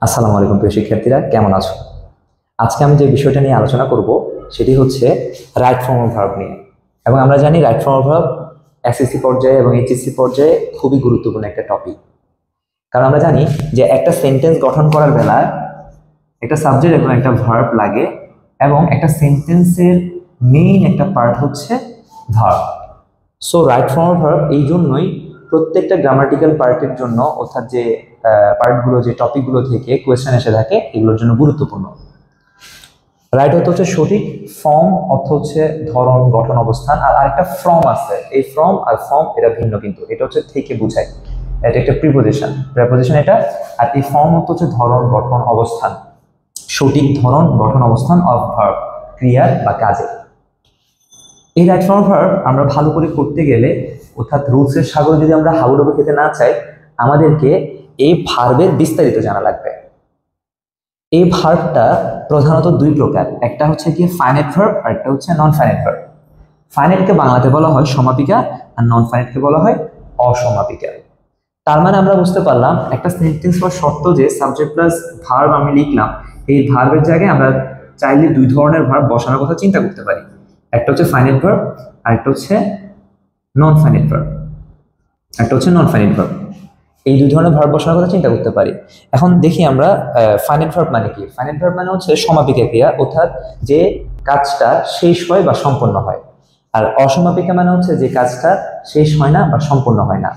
আসসালামু আলাইকুম প্রিয় শিক্ষার্থীরা, কেমন আছো? আজকে আমি যে বিষয়টা নিয়ে আলোচনা করব সেটি হচ্ছে রাইট ফর্ম অফ ভার্ব নিয়ে। এবং আমরা জানি right form of verb SSC পর্যায়ে এবং এইচএসসি পর্যায়ে খুবই গুরুত্বপূর্ণ একটা টপিক। কারণ আমরা জানি যে একটা সেন্টেন্স গঠন করার বেলায় একটা সাবজেক্ট এবং একটা ভার্ব লাগে, এবং একটা সেন্টেন্সের মেইন একটা পার্ট হচ্ছে verb. So right form of verb এই জন্যই প্রত্যেকটা গ্রামাটিক্যাল পার্টের জন্য, অর্থাৎ যে পার্টগুলো, যে টপিকগুলো থেকে কোয়েশ্চেন এসে থাকে, এগুলোর জন্য গুরুত্বপূর্ণ। রাইট অর্থ হচ্ছে সঠিক, ফর্ম অর্থ হচ্ছে ধরন, গঠন, অবস্থান, আর আরেকটা ফ্রম আছে। এই ফ্রম আর ফর্ম এটা ভিন্ন, কিন্তু এটা হচ্ছে থেকে বোঝায়, এটা একটা প্রিপোজিশন এটা। আর এই ফর্ম অর্থ হচ্ছে ধরন, গঠন, অবস্থান, সঠিক ধরন, গঠন, অবস্থান অফ ভার্ব, ক্রিয়ার বা কাজে। এই রাইট ফর্ম অফ ভার্ব আমরা ভালো করে করতে গেলে, অর্থাৎ রুলসের সাগরে যদি আমরা হাবুডুবু খেতে না চাই, আমাদেরকে এই ভার্বের বিস্তারিত জানা লাগবে। এই ভার্বটা প্রধানত দুই প্রকার, একটা হচ্ছে কি ফাইনাইট ভার্ব আর একটা হচ্ছে নন ফাইনাইট ভার্ব। ফাইনাইটকে বাংলাতে বলা হয় সমাপিকা, আর নন ফাইনাইটকে বলা হয় অসমাপিকা। তার মানে আমরা বুঝতে পারলাম একটা সেন্টেন্স বা শর্ত যে সাবজেক্ট প্লাস ভার্ব আমি লিখলাম, এই ভার্বের জায়গায় আমরা চাইলে দুই ধরনের ভার্ব বসানোর কথা চিন্তা করতে পারি। একটা হচ্ছে ফাইনাইট ভার্ব আর একটা হচ্ছে নন ফাইনাইট ভার্ব। এই দুই ধরনের ভার্ব বসানোর কথা চিন্তা করতে পারি। এখন দেখি আমরা ফাইনাইট ভার্ব মানে কি। ফাইনাইট ভার্ব মানে হচ্ছে সমাপিকা ক্রিয়া, অর্থাৎ যে কাজটা শেষ হয় বা সম্পন্ন হয়। আর অসমাপিকা মানে হচ্ছে যে কাজটা শেষ হয় না বা সম্পন্ন হয় না।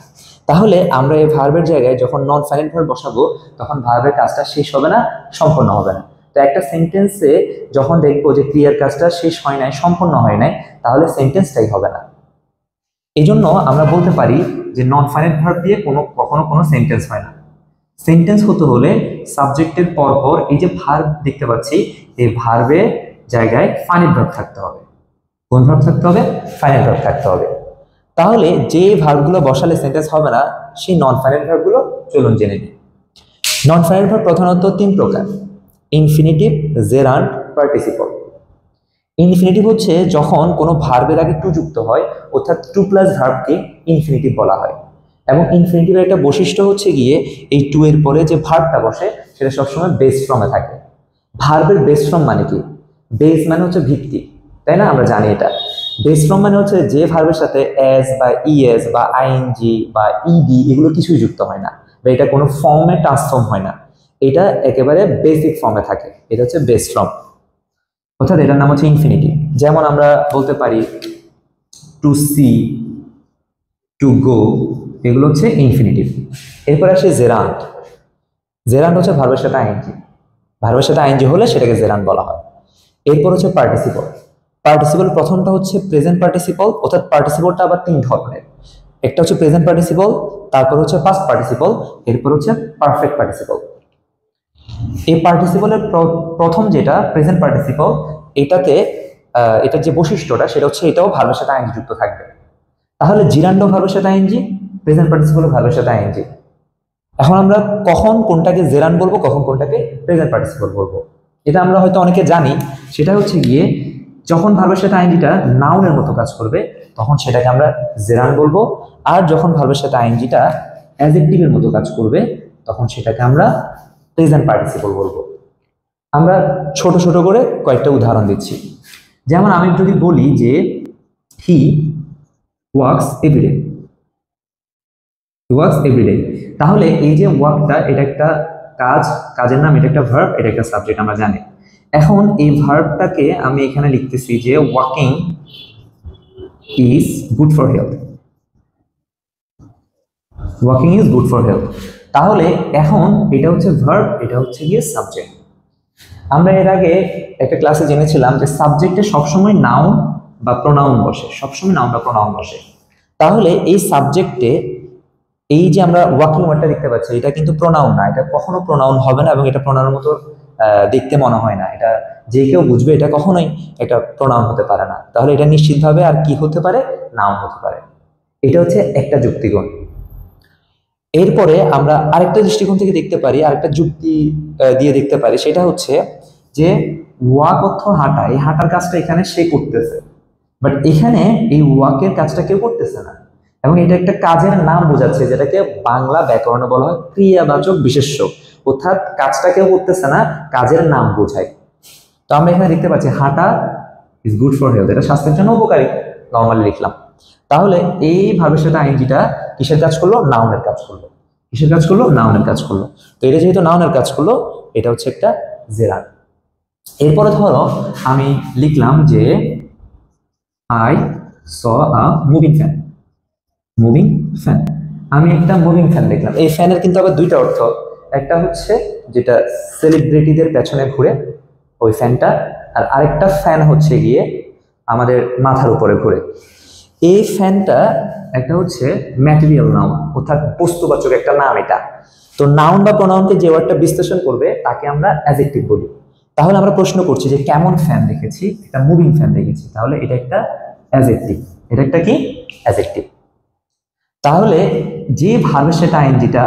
তাহলে আমরা এই ভার্বের জায়গায় যখন নন ফাইনাইট ভার্ব বসাবো, তখন ভার্বের কাজটা শেষ হবে না, সম্পন্ন হবে না। তো একটা সেন্টেন্সে যখন দেখবো যে ক্রিয়ার কাজটা শেষ হয় নাই, সম্পন্ন হয় নাই, তাহলে সেন্টেন্সটাই হবে না। এই জন্য আমরা বলতে পারি যে নন ফাইনাইট ভার্ব দিয়ে কখনো কোনো সেন্টেন্স হয় না। সেন্টেন্স হতে হলে সাবজেক্টের পরপর এই যে ভার্ব দেখতে পাচ্ছি, এই ভার্বের জায়গায় ফাইনাইট ভার্ব থাকতে হবে। কোন ভার্ব থাকতে হবে? ফাইনাইট ভার্ব থাকতে হবে। তাহলে যে ভার্বগুলো বসালে সেন্টেন্স হবে না, সেই নন ফাইনাইট ভার্বগুলো চলুন জেনে নিই। নন ফাইনাইট ভার্ব প্রধানত তিন প্রকার: ইনফিনিটিভ, জেরান্ড, পার্টিসিপল। ইনফিনিটিভ হচ্ছে যখন কোনো ভার্বের আগে টু যুক্ত হয়, অর্থাৎ টু প্লাস ভার্বকে ইনফিনিটিভ বলা হয়। এবং ইনফিনিটিভের একটা বৈশিষ্ট্য হচ্ছে গিয়ে এই টু এর পরে যে ভার্বটা বসে সেটা সবসময় বেস ফর্মে থাকে। ভার্বের বেস ফর্ম মানে কি? বেস মানে হচ্ছে ভিত্তি, তাই না? আমরা জানি এটা। বেস ফর্ম মানে হচ্ছে যে ভার্বের সাথে এস বা ইএস বা আইএনজি বা ইডি এগুলো কিছুই যুক্ত হয় না, বা এটা কোনো ফর্মে ট্রান্সফর্ম হয় না, এটা একেবারে বেসিক ফর্মে থাকে। এটা হচ্ছে বেস ফর্ম, অর্থাৎ এটার নাম হচ্ছে ইনফিনিটিভ। যেমন আমরা বলতে পারি টু সি, টু গো, এগুলো হচ্ছে ইনফিনিটিভ। এরপর আসে জেরান্ড। জেরান্ড হচ্ছে ভার্বের সাথে আইএনজি। ভার্বের সাথে আইএনজি হলে সেটাকে জেরান্ড বলা হয়। এরপর হচ্ছে পার্টিসিপল। পার্টিসিপল প্রথমটা হচ্ছে প্রেজেন্ট পার্টিসিপল, অর্থাৎ পার্টিসিপলটা আবার তিন ধরনের। একটা হচ্ছে প্রেজেন্ট পার্টিসিপল, তারপর হচ্ছে পাস্ট পার্টিসিপল, এরপর হচ্ছে পারফেক্ট পার্টিসিপল। এই পার্টিসিপলের প্রথম যেটা প্রেজেন্ট পার্টিসিপল, এটাতে এটার যে বৈশিষ্ট্যটা সেটা হচ্ছে এটাও ভার্বের সাথে আইএনজি যুক্ত থাকবে। তাহলে জিরান্ডো ভার্বের সাথে আইএনজি, প্রেজেন্ট পার্টিসিপল ভার্বের সাথে আইএনজি। এখন আমরা কখন কোনটাকে জেরান্ড বলবো, কখন কোনটাকে প্রেজেন্ট পার্টিসিপল বলবো, এটা আমরা হয়তো অনেকে জানি। সেটা হচ্ছে গিয়ে যখন ভার্বের সাথে আইএনজিটা নাউনের মতো কাজ করবে, তখন সেটাকে আমরা জেরান্ড বলবো। আর যখন ভার্বের সাথে আইএনজিটা অ্যাডজেক্টিভের মতো কাজ করবে, তখন সেটাকে আমরা প্রেজেন্ট পার্টিসিপল বলবো। আমরা ছোট ছোট করে কয়েকটা উদাহরণ দিচ্ছি। যেমন আমি যদি বলি যে হি ওয়ার্কস এভরিডে, তাহলে এই যে ওয়ার্কটা, এটা একটা কাজ, কাজের নাম, এটা একটা ভার্ব, এটা একটা সাবজেক্ট, আমরা জানি। এখন এই ভার্বটাকে আমি এখানে লিখতেছি যে walking is good for health. Walking is good for health. তাহলে এখন এটা হচ্ছে ভার্ব, এটা হচ্ছে গিয়ে সাবজেক্ট। আমরা এর আগে একটা ক্লাসে জেনেছিলাম যে সাবজেক্টে সবসময় নাউন বা প্রোনাউন বসে, সবসময় নাউন বা প্রোনাউন বসে। তাহলে এই সাবজেক্টে এই যে আমরা ওয়াকিং ওয়ার্ডটা দেখতে পাচ্ছি, এটা কিন্তু প্রোনাউন না, এটা কখনো প্রোনাউন হবে না, এবং এটা প্রোনাউনের মতো দেখতে মনে হয় না। এটা যে কেউ বুঝবে এটা কখনোই একটা প্রোনাউন হতে পারে না। তাহলে এটা নিশ্চিতভাবে আর কি হতে পারে? নাউন হতে পারে। এটা হচ্ছে একটা যুক্তিগুণ। এরপরে আমরা আরেকটা দৃষ্টিকোণ থেকে দেখতে পারি, আরেকটা যুক্তি দিয়ে দেখতে পারি। সেটা হচ্ছে যে ওয়াক অর্থ হাঁটা, এই হাঁটার কাজটা এখানে সে করতেছে, বাট এখানে এই ওয়াকের কাজটা কেউ করতেছে না, এবং এটা একটা কাজের নাম বোঝাচ্ছে, যেটাকে বাংলা ব্যাকরণে বলা হয় ক্রিয়াবাচক বিশেষ্য, অর্থাৎ কাজটা কেউ করতেছে না, কাজের নাম বোঝায়। তো আমরা এখানে দেখতে পাচ্ছি হাঁটা ইজ গুড ফর হেলথ, এটা স্বাস্থ্যের জন্য উপকারী, নর্মালি লিখলাম। তাহলে এই ভার্বের সাথে আইএনজিটা কিসের কাজ করলো? নাউনের কাজ করলো। কিসের কাজ করলো? নাউনের কাজ করলো। তো এটা যেহেতু নাউনের কাজ করলো, এটা হচ্ছে একটা জেরার। এরপরে ধরো আমি লিখলাম যে I saw a moving fan. Moving fan, আমি একটা মুভিং ফ্যান দেখলাম। এই ফ্যানের কিন্তু আবার দুইটা অর্থ, একটা হচ্ছে যেটা সেলিব্রিটিদের পেছনে ঘুরে ওই ফ্যানটা, আর আরেকটা ফ্যান হচ্ছে গিয়ে আমাদের মাথার উপরে ঘুরে। এই ফ্যানটা একটা হচ্ছে ম্যাটেরিয়াল নাউন, অর্থাৎ বস্তুবাচক একটা নাম এটা। তো নাউন বা প্রোনাউনকে যে ওয়ার্ডটা বিশ্লেষণ করবে তাকে আমরা অ্যাডজেক্টিভ বলি। তাহলে আমরা প্রশ্ন করছি যে কেমন ফ্যান দেখেছি, একটা মুভিং ফ্যান দেখেছি, তাহলে এটা একটা অ্যাডজেক্টিভ। এটা একটা কি? অ্যাডজেক্টিভ। তাহলে যে ভার্বের সাথে আইএনজিটা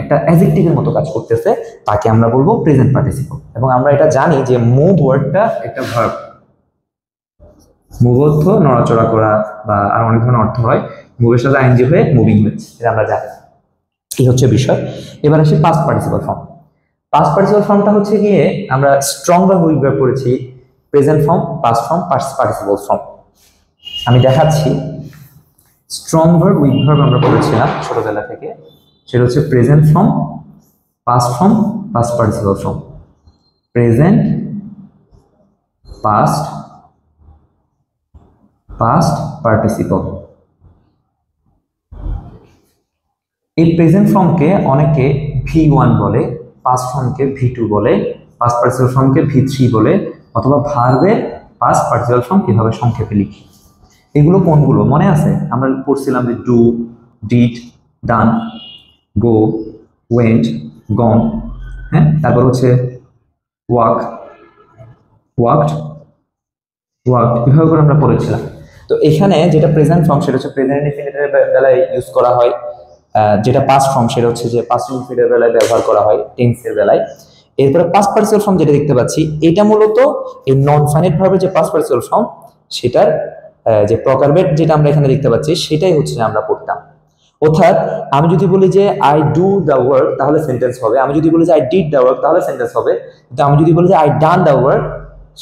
একটা অ্যাডজেক্টিভের মতো কাজ করতেছে তাকে আমরা বলবো প্রেজেন্ট পার্টিসিপল। এবং আমরা এটা জানি যে মুভ ওয়ার্ডটা একটা ভার্ব। মুভ অর্থ নড়াচড়া করা বা আর অনেক ধরনের অর্থ হয়, মুভের সাথে আইএনজি হয়ে মুভিং হচ্ছে, এটা আমরা জানি। এই হচ্ছে বিষয়। এবার আসি past participle form. Past participle ফর্মটা হচ্ছে গিয়ে আমরা স্ট্রং বা উইক ভার্ব পড়েছি, present form, past form, past participle form. আমি দেখাচ্ছি। স্ট্রং ভার্ব, উইক ভার্ব আমরা পড়েছিলাম ছোটবেলা থেকে, সেটা হচ্ছে present form, past form, past participle form. Present, past, past participle. এই প্রেজেন্ট ফর্মকে অনেকে V1 বলে, পাস্ট ফর্মকে V2 বলে, পাস্ট পার্টিসিপল ফর্মকে V3 বলে, অথবা ভার্বের পাস্ট পার্টিসিপল ফর্ম এভাবে সংক্ষেপে লিখি। এগুলো কোনগুলো মনে আছে? আমরা পড়ছিলাম যে do, did, done, go, went, gone, হ্যাঁ, তারপর হচ্ছে ওয়াক, ওয়াকড, ওয়াকড, এভাবে করে আমরা পড়েছিলাম। তো এখানে যেটা প্রেজেন্ট ফর্ম সেটা হচ্ছে প্রেজেন্ট ইনফিনিটিভের বেলায় ইউজ করা হয়, যেটা পাস্ট ফর্ম সেটা হচ্ছে যে পাস্ট ইনফিনিটিভের বেলায় ব্যবহার করা হয় টেন্সের বেলায়। এরপরে পাস্ট পার্টিসিপল ফর্ম যেটা দেখতে পাচ্ছি, এটা মূলত এই নন ফাইনাইট ভার্বের যে পাস্ট পার্টিসিপল ফর্ম সেটার যে প্রকারভেদ যেটা আমরা এখানে দেখতে পাচ্ছি সেটাই হচ্ছে আমরা পড়তাম। অর্থাৎ আমি যদি বলি যে আই ডু দ্য ওয়ার্ক তাহলে সেন্টেন্স হবে, আমি যদি বলি যে আই ডিড দ্য ওয়ার্ক তাহলে সেন্টেন্স হবে, কিন্তু আমি যদি বলি যে আই ডান দ্য ওয়ার্ক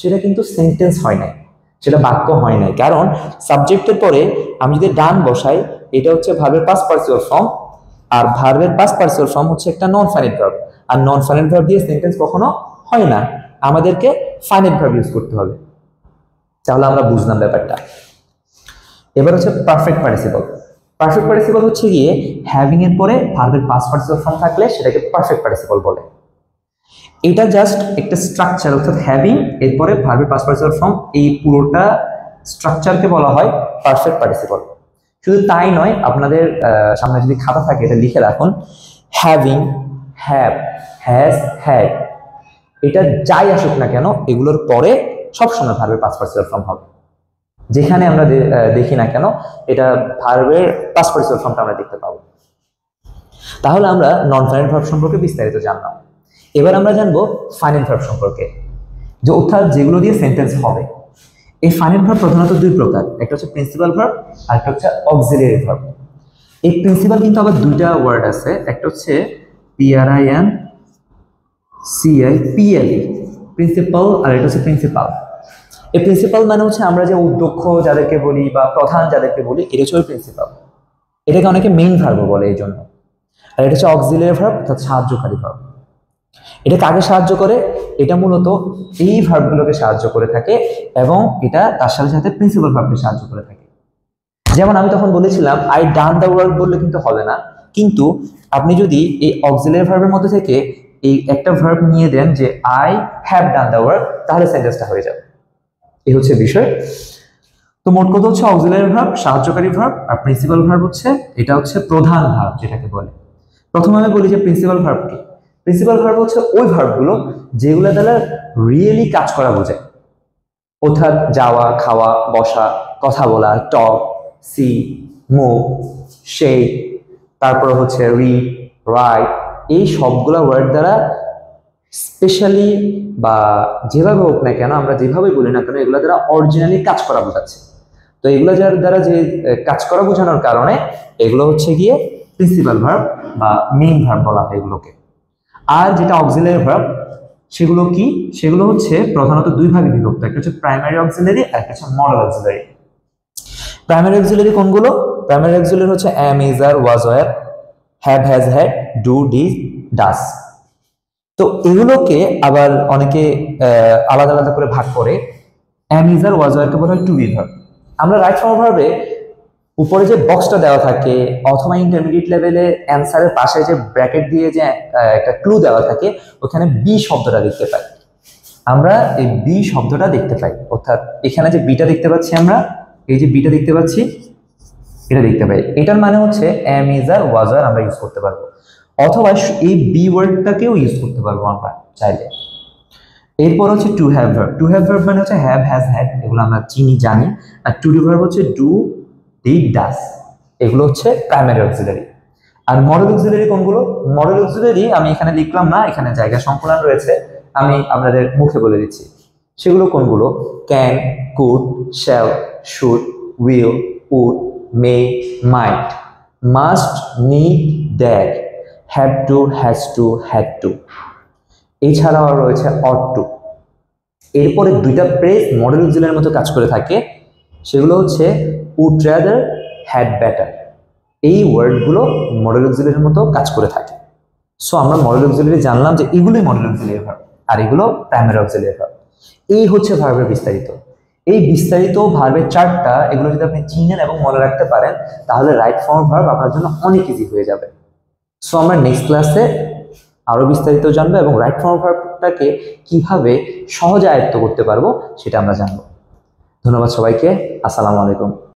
সেটা কিন্তু সেন্টেন্স হয় নাই, সেটা বাক্য হয় নাই। কারণ সাবজেক্টের পরে আমি যদি ডান বসাই, এটা হচ্ছে ভার্বের পাস্ট পার্টিসিপল ফর্ম, আর ভার্বের পাস্ট পার্টিসিপল ফর্ম হচ্ছে একটা নন ফাইনাইট ভার্ব, আর নন ফাইনাইট ভার্ব দিয়ে সেন্টেন্স কখনো হয় না, আমাদেরকে ফাইনাইট ভার্ব ইউজ করতে হবে। তাহলে আমরা বুঝলাম ব্যাপারটা। এবার হচ্ছে পারফেক্ট পার্টিসিপল। পারফেক্ট পার্টিসিপল হচ্ছে গিয়ে হ্যাভিং এর পরে ভার্বের পাস্ট পার্টিসিপল ফর্ম থাকলে সেটাকে পারফেক্ট পার্টিসিপল বলে। এটা জাস্ট একটা স্ট্রাকচার, অর্থাৎ হ্যাভিং এরপরে ভার্বের পাস্ট পার্টিসিপল ফর্ম, এই পুরোটা স্ট্রাকচারকে বলা হয় পারফেক্ট পার্টিসিপল। শুধু তাই নয়, আপনাদের সামনে যদি খাতা থাকে এটা লিখে রাখুন, হ্যাভিং, হ্যাভ, হ্যাজ, হ্যাড, এটা যাই আসুক না কেন এগুলোর পরে সবসময় ভার্বের পাস্ট পার্টিসিপল ফর্ম হবে। যেখানে আমরা দেখি না কেন এটা ভার্বের পাস্ট পার্টিসিপল ফর্মটা আমরা দেখতে পাবো। তাহলে আমরা নন ফাইনাইট ভার্ব সম্পর্কে বিস্তারিত জানলাম। এবার আমরা জানবো ফাইনাইট ভার্ব সম্পর্কে, যে অর্থাৎ যেগুলো দিয়ে সেন্টেন্স হবে। এই ফাইনাইট ভার্ব প্রধানত দুই প্রকার, একটা হচ্ছে প্রিন্সিপাল ভার্ব আর একটা হচ্ছে অক্সিলিয়ারি ভার্ব। এই প্রিন্সিপাল কিন্তু আবার দুইটা ওয়ার্ড আছে, একটা হচ্ছে PRINCIPLE প্রিন্সিপাল, আর এটা হচ্ছে প্রিন্সিপাল। এই প্রিন্সিপাল মানে হচ্ছে আমরা যে অধ্যক্ষ যাদেরকে বলি বা প্রধান যাদেরকে বলি, এটা হচ্ছে প্রিন্সিপাল। এটাকে অনেকে মেইন ভার্ব বলে এই জন্য। আর এটা হচ্ছে অক্সিলিয়ারি ভার্ব, অর্থাৎ সাহায্যকারী ভার্ব। এটা কাকে সাহায্য করে? এটা মূলত এই ভার্বগুলোকে সাহায্য করে থাকে, এবং এটা তার সাথে সাথে প্রিন্সিপাল ভার্বকে সাহায্য করে থাকে। যেমন আমি তখন বলেছিলাম আই ডান দ্য ওয়ার্ক বললে কিন্তু হবে না, কিন্তু আপনি যদি এই অক্সিলিয়ারি ভার্বের মধ্যে থেকে এই একটা ভার্ব নিয়ে দেন যে I have done the work, তাহলে সেন্টেন্সটা হয়ে যাবে। এই হচ্ছে বিষয়। তো মোট কথা হচ্ছে অক্সিলিয়ারি ভার্ব সাহায্যকারী ভার্ব, আর প্রিন্সিপাল ভার্ব হচ্ছে এটা হচ্ছে প্রধান ভার্ব যেটাকে বলে। প্রথমে আমি বলি যে প্রিন্সিপাল ভার্ব কি। প্রিন্সিপাল ভার্ব হচ্ছে ওই ভার্বগুলো যেগুলো দ্বারা রিয়েলি কাজ করা বোঝায়, অর্থাৎ যাওয়া, খাওয়া, বসা, কথা বলা, টক, সি, মুভ, সেই, তারপর হচ্ছে রিড, রাইট, এই সবগুলা ওয়ার্ড দ্বারা স্পেশালি বা যেভাবে হোক না কেন, আমরা যেভাবে বলি না কেন, এগুলো দ্বারা অরিজিনালি কাজ করা বোঝাচ্ছে। তো এগুলো যার দ্বারা যে কাজ করা বোঝানোর কারণে এগুলো হচ্ছে গিয়ে প্রিন্সিপাল ভার্ব বা মেইন ভার্ব বলা হয় এগুলোকে। আর যেটা অক্সিলারি ভার্ব সেগুলো কি, সেগুলো হচ্ছে প্রধানত দুই ভাগে বিভক্ত, একটা হচ্ছে প্রাইমারি অক্সিলারি আর একটা হচ্ছে মডেল অক্সিলারি। প্রাইমারি অক্সিলারি কোনগুলো? প্রাইমারি অক্সিলারি হচ্ছে am, is, are, was, were, have, has, had, do, did, does। তো এগুলোকে আবার অনেকে আলাদা আলাদা করে ভাগ করে। am, is, are, was, were কে বলা হয় টু বি ভার্ব। আমরা রাইট ফর্ম ভার্বে উপরে যে বক্সটা দেওয়া থাকে অথবা ইন্টারমিডিয়েট লেভেলে অ্যান্সারের পাশে যে ব্র্যাকেট দিয়ে যে একটা ক্লু দেওয়া থাকে ওখানে বি শব্দটা দেখতে পাই। আমরা এই বি শব্দটা দেখতে পাই, অর্থাৎ এখানে যে বিটা দেখতে পাচ্ছি আমরা, এই যে বিটা দেখতে পাচ্ছি এটা দেখতে পাই, এটার মানে হচ্ছে am, is, are, was, were আমরা ইউজ করতে পারবো, অথবা এই বি ওয়ার্ডটাকেও ইউজ করতে পারবো আমরা চাইলে। এরপর হচ্ছে to have verb. To have verb মানে হচ্ছে হ্যাভ, হ্যাজ, হ্যাড, এগুলো আমরা চিনি জানি। আর টু ডু ভার্ব হচ্ছে ডু, ডিড, ডাজ, এগুলো হচ্ছে প্রাইমারি অক্সিলারি। আর মডেল অক্সিলারি কোনগুলো? মডেল অক্সিলারি আমি এখানে লিখলাম না, এখানে জায়গা সংকুলান রয়েছে, আমি আপনাদের মুখে বলে দিচ্ছি সেগুলো কোনগুলো। Can, could, shall, should, will, would, may, might, must, need, dare, have to, has to, had to. এছাড়াও রয়েছে অট টু। এরপরে দুইটা প্রেস মডেল অক্সিলারির মতো কাজ করে থাকে, সেগুলো হচ্ছে উড রাদার, হ্যাড বেটার। এই ওয়ার্ডগুলো মডেল অক্সিলারির মতো কাজ করে থাকে। সো আমরা মডেল অক্সিলারি জানলাম যে এগুলোই মডেল অক্সিলারি ভার্ব আর এগুলো প্রাইমারি অক্সিলারি ভার্ব। এই হচ্ছে ভার্বের বিস্তারিত। এই বিস্তারিত ভার্বের চার্টটা এগুলো যদি আপনি চিনেন এবং মনে রাখতে পারেন তাহলে রাইট ফর্ম ভার্ব আপনার জন্য অনেক ইজি হয়ে যাবে। সো আমরা নেক্সট ক্লাসে আরো বিস্তারিত জানবো এবং রাইট ফর্ম ভার্বটাকে কিভাবে সহজে আয়ত্ত করতে পারবো সেটা আমরা জানবো। ধন্যবাদ সবাইকে। আসসালামু আলাইকুম।